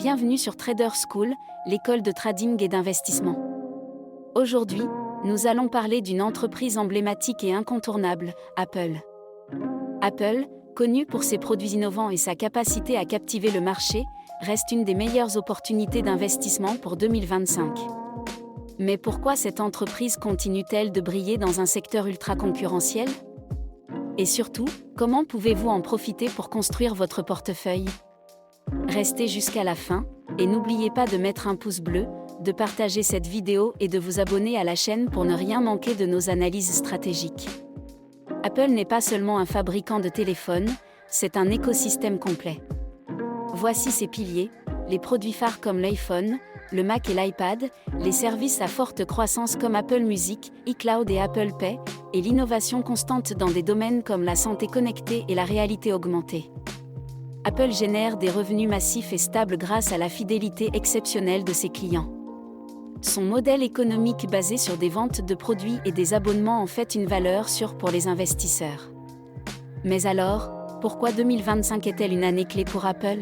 Bienvenue sur Trader School, l'école de trading et d'investissement. Aujourd'hui, nous allons parler d'une entreprise emblématique et incontournable, Apple. Apple, connue pour ses produits innovants et sa capacité à captiver le marché, reste une des meilleures opportunités d'investissement pour 2025. Mais pourquoi cette entreprise continue-t-elle de briller dans un secteur ultra concurrentiel ? Et surtout, comment pouvez-vous en profiter pour construire votre portefeuille ? Restez jusqu'à la fin, et n'oubliez pas de mettre un pouce bleu, de partager cette vidéo et de vous abonner à la chaîne pour ne rien manquer de nos analyses stratégiques. Apple n'est pas seulement un fabricant de téléphones, c'est un écosystème complet. Voici ses piliers, les produits phares comme l'iPhone, le Mac et l'iPad, les services à forte croissance comme Apple Music, iCloud et Apple Pay, et l'innovation constante dans des domaines comme la santé connectée et la réalité augmentée. Apple génère des revenus massifs et stables grâce à la fidélité exceptionnelle de ses clients. Son modèle économique basé sur des ventes de produits et des abonnements en fait une valeur sûre pour les investisseurs. Mais alors, pourquoi 2025 est-elle une année clé pour Apple ?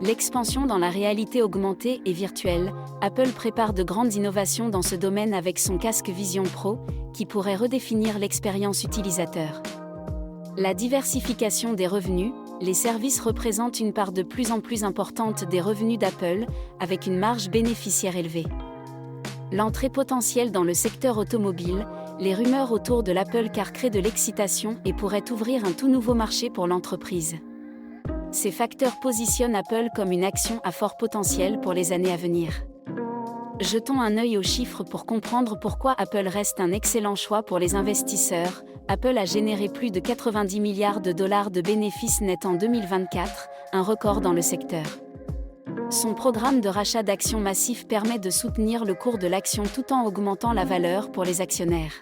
L'expansion dans la réalité augmentée et virtuelle, Apple prépare de grandes innovations dans ce domaine avec son casque Vision Pro, qui pourrait redéfinir l'expérience utilisateur. La diversification des revenus, les services représentent une part de plus en plus importante des revenus d'Apple, avec une marge bénéficiaire élevée. L'entrée potentielle dans le secteur automobile, les rumeurs autour de l'Apple Car créent de l'excitation et pourraient ouvrir un tout nouveau marché pour l'entreprise. Ces facteurs positionnent Apple comme une action à fort potentiel pour les années à venir. Jetons un œil aux chiffres pour comprendre pourquoi Apple reste un excellent choix pour les investisseurs. Apple a généré plus de 90 milliards de dollars de bénéfices nets en 2024, un record dans le secteur. Son programme de rachat d'actions massif permet de soutenir le cours de l'action tout en augmentant la valeur pour les actionnaires.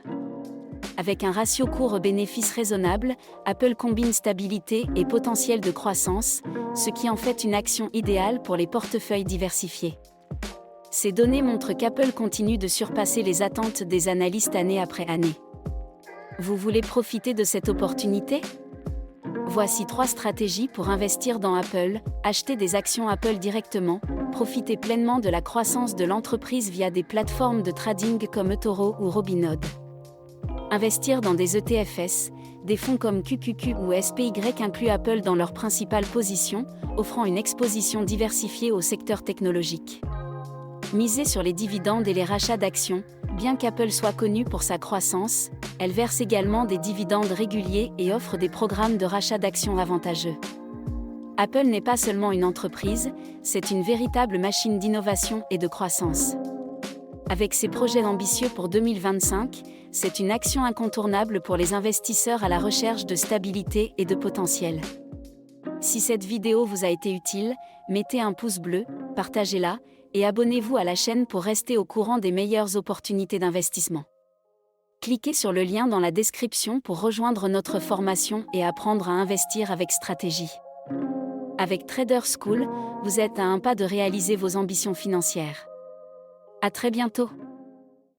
Avec un ratio cours-bénéfice raisonnable, Apple combine stabilité et potentiel de croissance, ce qui en fait une action idéale pour les portefeuilles diversifiés. Ces données montrent qu'Apple continue de surpasser les attentes des analystes année après année. Vous voulez profiter de cette opportunité ? Voici 3 stratégies pour investir dans Apple. Achetez des actions Apple directement, profitez pleinement de la croissance de l'entreprise via des plateformes de trading comme eToro ou Robinhood. Investir dans des ETFs, des fonds comme QQQ ou SPY incluent Apple dans leur principale position, offrant une exposition diversifiée au secteur technologique. Misez sur les dividendes et les rachats d'actions. Bien qu'Apple soit connue pour sa croissance, elle verse également des dividendes réguliers et offre des programmes de rachat d'actions avantageux. Apple n'est pas seulement une entreprise, c'est une véritable machine d'innovation et de croissance. Avec ses projets ambitieux pour 2025, c'est une action incontournable pour les investisseurs à la recherche de stabilité et de potentiel. Si cette vidéo vous a été utile, mettez un pouce bleu, partagez-la, et abonnez-vous à la chaîne pour rester au courant des meilleures opportunités d'investissement. Cliquez sur le lien dans la description pour rejoindre notre formation et apprendre à investir avec stratégie. Avec Trader School, vous êtes à un pas de réaliser vos ambitions financières. À très bientôt!